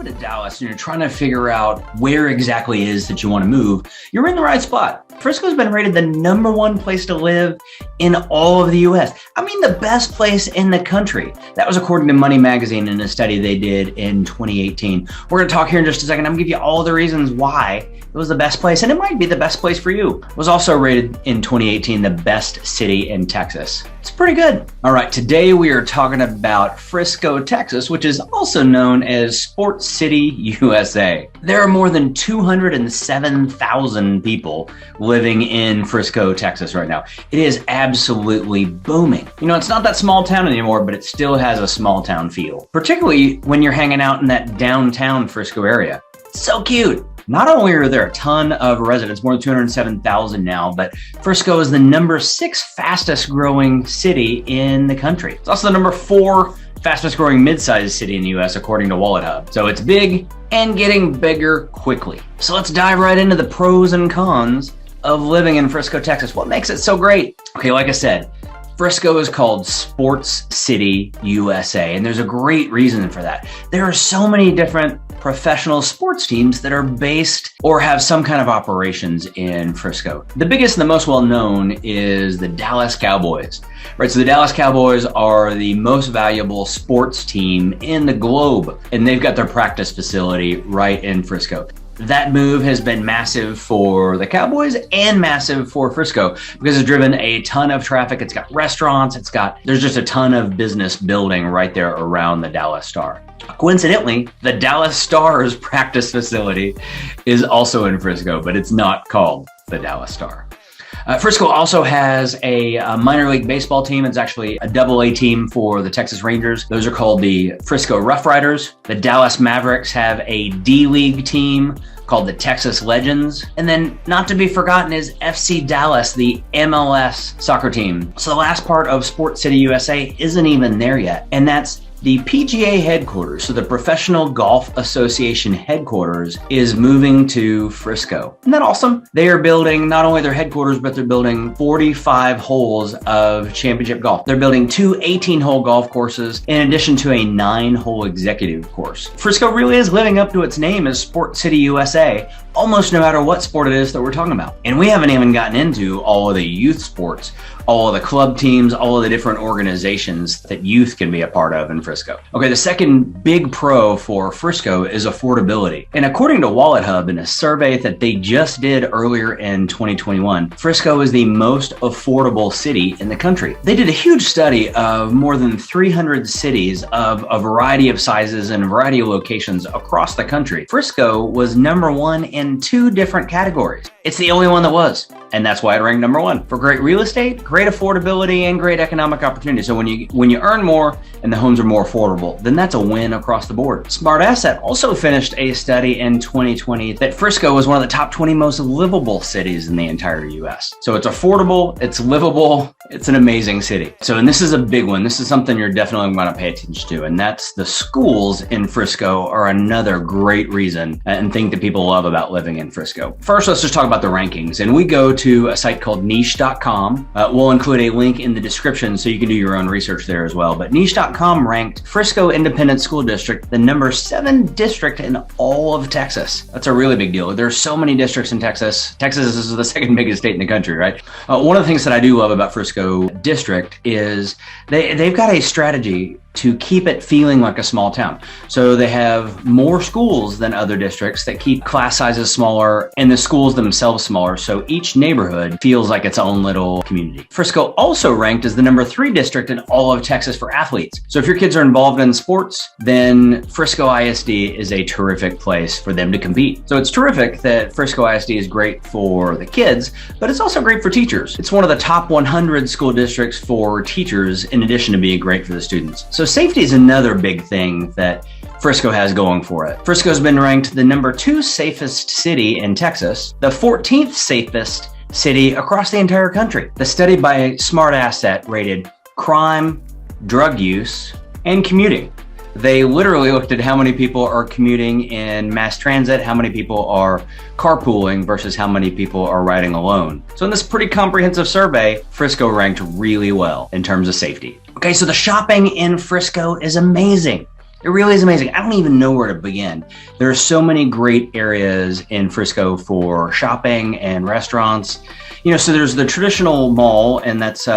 to Dallas and you're trying to figure out where exactly it is that you want to move, you're in the right spot. Frisco's been rated the #1 place to live in all of the US. I mean, the best place in the country. That was according to Money Magazine in a study they did in 2018. We're going to talk here in just a second. I'm going to give you all the reasons why it was the best place, and it might be the best place for you. It was also rated in 2018 the best city in Texas. It's pretty good. All right, today we are talking about Frisco, Texas, which is also known as Sports City, USA. There are more than 207,000 people living in Frisco, Texas right now. It is absolutely booming. You know, it's not that small town anymore, but it still has a small town feel, particularly when you're hanging out in that downtown Frisco area. It's so cute. Not only are there a ton of residents, more than 207,000 now, but Frisco is the #6 fastest growing city in the country. It's also the #4 fastest growing mid-sized city in the US, according to Wallet Hub. So it's big and getting bigger quickly. So let's dive right into the pros and cons of living in Frisco, Texas. What makes it so great? Okay, like I said, Frisco is called Sports City, USA, and there's a great reason for that. There are so many different professional sports teams that are based or have some kind of operations in Frisco. The biggest and the most well-known is the Dallas Cowboys, right? So the Dallas Cowboys are the most valuable sports team in the globe, and they've got their practice facility right in Frisco. That move has been massive for the Cowboys and massive for Frisco because it's driven a ton of traffic. It's got restaurants. There's just a ton of business building right there around the Dallas Star. Coincidentally, the Dallas Star's practice facility is also in Frisco, but it's not called the Dallas Star. Frisco also has a minor league baseball team. It's actually a AA team for the Texas Rangers. Those are called the Frisco Rough Riders. The Dallas Mavericks have a D-League team called the Texas Legends. And then not to be forgotten is FC Dallas, the MLS soccer team. So the last part of Sports City, USA isn't even there yet. And that's the PGA headquarters, so the Professional Golf Association headquarters, is moving to Frisco. Isn't that awesome? They are building not only their headquarters, but they're building 45 holes of championship golf. They're building 2 18-hole golf courses in addition to a 9-hole executive course. Frisco really is living up to its name as Sports City, USA, almost no matter what sport it is that we're talking about. And we haven't even gotten into all of the youth sports, all of the club teams, all of the different organizations that youth can be a part of in Frisco. Okay, the second big pro for Frisco is affordability. And according to Wallet Hub, in a survey that they just did earlier in 2021, Frisco is the most affordable city in the country. They did a huge study of more than 300 cities of a variety of sizes and a variety of locations across the country. Frisco was #1 in 2 different categories. It's the only one that was. And that's why it ranked #1 for great real estate, great affordability, and great economic opportunity. So when you earn more and the homes are more affordable, then that's a win across the board. Smart Asset also finished a study in 2020 that Frisco was one of the top 20 most livable cities in the entire US. So it's affordable, it's livable, it's an amazing city. And this is a big one. This is something you're definitely going to pay attention to, and that's the schools in Frisco are another great reason and thing that people love about living in Frisco. First, let's just talk about the rankings, and we go to a site called niche.com. We'll include a link in the description so you can do your own research there as well. But niche.com ranked Frisco Independent School District the #7 district in all of Texas. That's a really big deal. There's so many districts in Texas. Texas is the second biggest state in the country, right? One of the things that I do love about Frisco district is they've got a strategy to keep it feeling like a small town. So they have more schools than other districts that keep class sizes smaller and the schools themselves smaller. So each neighborhood feels like its own little community. Frisco also ranked as the #3 district in all of Texas for athletes. So if your kids are involved in sports, then Frisco ISD is a terrific place for them to compete. So it's terrific that Frisco ISD is great for the kids, but it's also great for teachers. It's one of the top 100 school districts for teachers in addition to being great for the students. So safety is another big thing that Frisco has going for it. Frisco's been ranked the #2 safest city in Texas, the 14th safest city across the entire country. The study by Smart Asset rated crime, drug use, and commuting. They literally looked at how many people are commuting in mass transit, how many people are carpooling versus how many people are riding alone. So in this pretty comprehensive survey, Frisco ranked really well in terms of safety. Okay, so the shopping in Frisco is amazing. It really is amazing. I don't even know where to begin. There are so many great areas in Frisco for shopping and restaurants. So there's the traditional mall, and that's in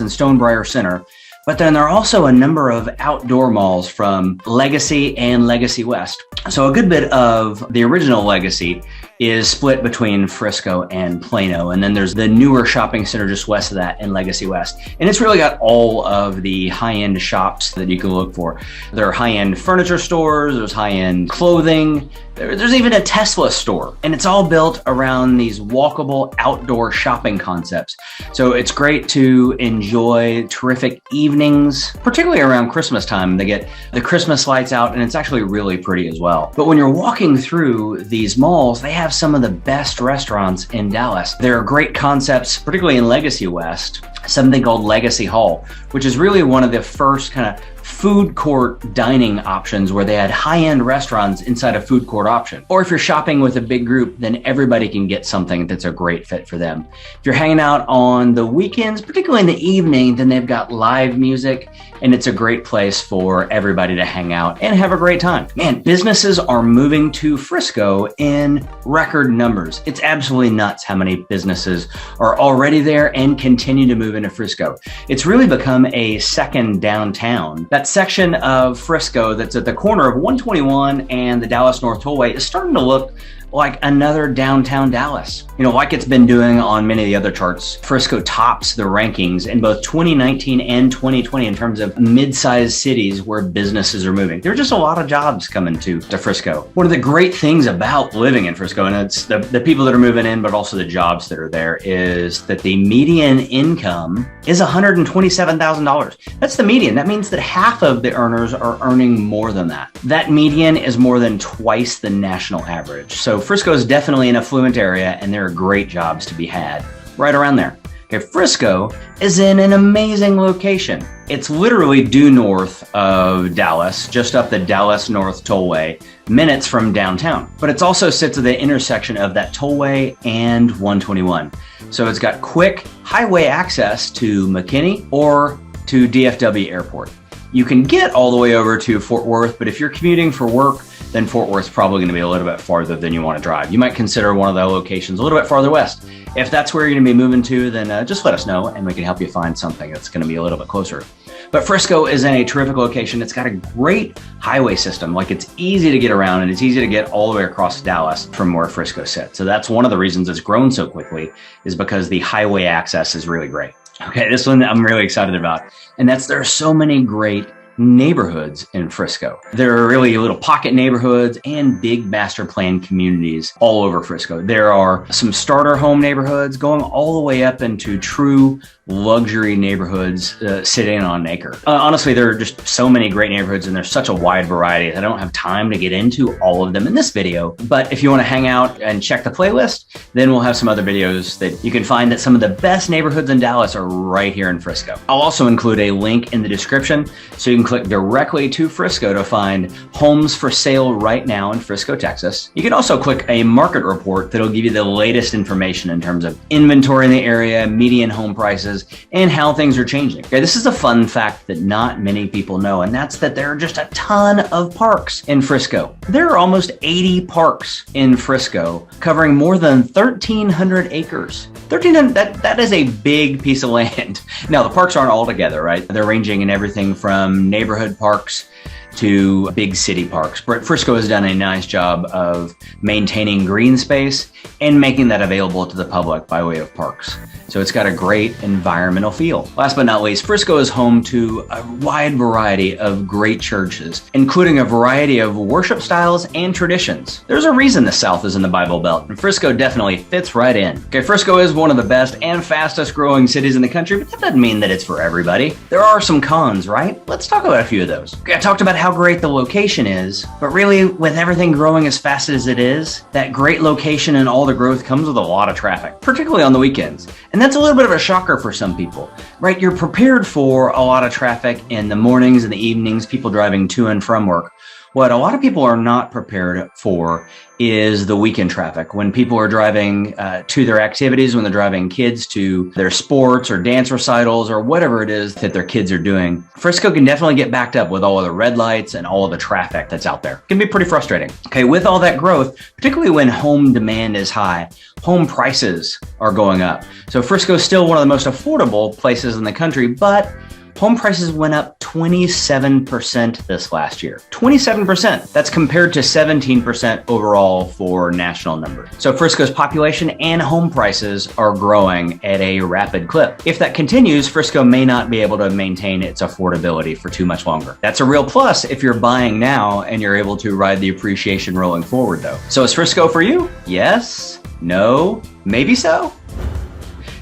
Stonebriar Center. But then there are also a number of outdoor malls from Legacy and Legacy West. So a good bit of the original Legacy is split between Frisco and Plano. And then there's the newer shopping center just west of that in Legacy West. And it's really got all of the high-end shops that you can look for. There are high-end furniture stores, there's high-end clothing, there's even a Tesla store. And it's all built around these walkable outdoor shopping concepts. So it's great to enjoy terrific evenings, particularly around Christmas time. They get the Christmas lights out, and it's actually really pretty as well. But when you're walking through these malls, they have some of the best restaurants in Dallas. There are great concepts, particularly in Legacy West, something called Legacy Hall, which is really one of the first kind of food court dining options where they had high-end restaurants inside a food court option. Or if you're shopping with a big group, then everybody can get something that's a great fit for them. If you're hanging out on the weekends, particularly in the evening, then they've got live music, and it's a great place for everybody to hang out and have a great time. Man, businesses are moving to Frisco in record numbers. It's absolutely nuts how many businesses are already there and continue to move into Frisco. It's really become a second downtown. That section of Frisco that's at the corner of 121 and the Dallas North Tollway is starting to look like another downtown Dallas. Like it's been doing on many of the other charts, Frisco tops the rankings in both 2019 and 2020 in terms of mid-sized cities where businesses are moving. There are just a lot of jobs coming to Frisco. One of the great things about living in Frisco, and it's the people that are moving in, but also the jobs that are there, is that the median income is $127,000. That's the median. That means that half of the earners are earning more than that. That median is more than twice the national average. So Frisco is definitely an affluent area, and there are great jobs to be had right around there. Okay, Frisco is in an amazing location. It's literally due north of Dallas, just up the Dallas North Tollway, minutes from downtown. But it also sits at the intersection of that tollway and 121. So it's got quick highway access to McKinney or to DFW Airport. You can get all the way over to Fort Worth, but if you're commuting for work, then Fort Worth's probably going to be a little bit farther than you want to drive. You might consider one of the locations a little bit farther west. If that's where you're going to be moving to, then just let us know and we can help you find something that's going to be a little bit closer. But Frisco is in a terrific location. It's got a great highway system. Like, it's easy to get around and it's easy to get all the way across Dallas from where Frisco sits. So that's one of the reasons it's grown so quickly, is because the highway access is really great. Okay, this one I'm really excited about. And there are so many great neighborhoods in Frisco. There are really little pocket neighborhoods and big master plan communities all over Frisco. There are some starter home neighborhoods going all the way up into true luxury neighborhoods sitting on an acre. Honestly, there are just so many great neighborhoods, and there's such a wide variety that I don't have time to get into all of them in this video. But if you want to hang out and check the playlist, then we'll have some other videos that you can find that some of the best neighborhoods in Dallas are right here in Frisco. I'll also include a link in the description so you can click directly to Frisco to find homes for sale right now in Frisco, Texas. You can also click a market report that'll give you the latest information in terms of inventory in the area, median home prices, and how things are changing. Okay, this is a fun fact that not many people know, and that's that there are just a ton of parks in Frisco. There are almost 80 parks in Frisco, covering more than 1,300 acres. 1,300, that is a big piece of land. Now, the parks aren't all together, right? They're ranging in everything from neighborhood parks to big city parks. But Frisco has done a nice job of maintaining green space and making that available to the public by way of parks. So it's got a great environmental feel. Last but not least, Frisco is home to a wide variety of great churches, including a variety of worship styles and traditions. There's a reason the South is in the Bible Belt, and Frisco definitely fits right in. Okay, Frisco is one of the best and fastest growing cities in the country, but that doesn't mean that it's for everybody. There are some cons, right? Let's talk about a few of those. Okay, I talked about how great the location is, but really, with everything growing as fast as it is, that great location and all the growth comes with a lot of traffic, particularly on the weekends. And that's a little bit of a shocker for some people, right? You're prepared for a lot of traffic in the mornings and the evenings, people driving to and from work. What a lot of people are not prepared for is the weekend traffic. When people are driving to their activities, when they're driving kids to their sports or dance recitals or whatever it is that their kids are doing, Frisco can definitely get backed up with all of the red lights and all of the traffic that's out there. It can be pretty frustrating. Okay, with all that growth, particularly when home demand is high, home prices are going up. So Frisco is still one of the most affordable places in the country, but home prices went up 27% this last year. 27%. That's compared to 17% overall for national numbers. So Frisco's population and home prices are growing at a rapid clip. If that continues, Frisco may not be able to maintain its affordability for too much longer. That's a real plus if you're buying now and you're able to ride the appreciation rolling forward though. So is Frisco for you? Yes? No? Maybe so?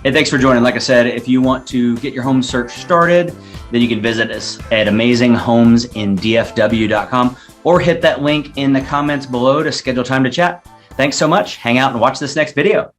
Hey, thanks for joining. Like I said, if you want to get your home search started, then you can visit us at amazinghomesinDFW.com or hit that link in the comments below to schedule time to chat. Thanks so much. Hang out and watch this next video.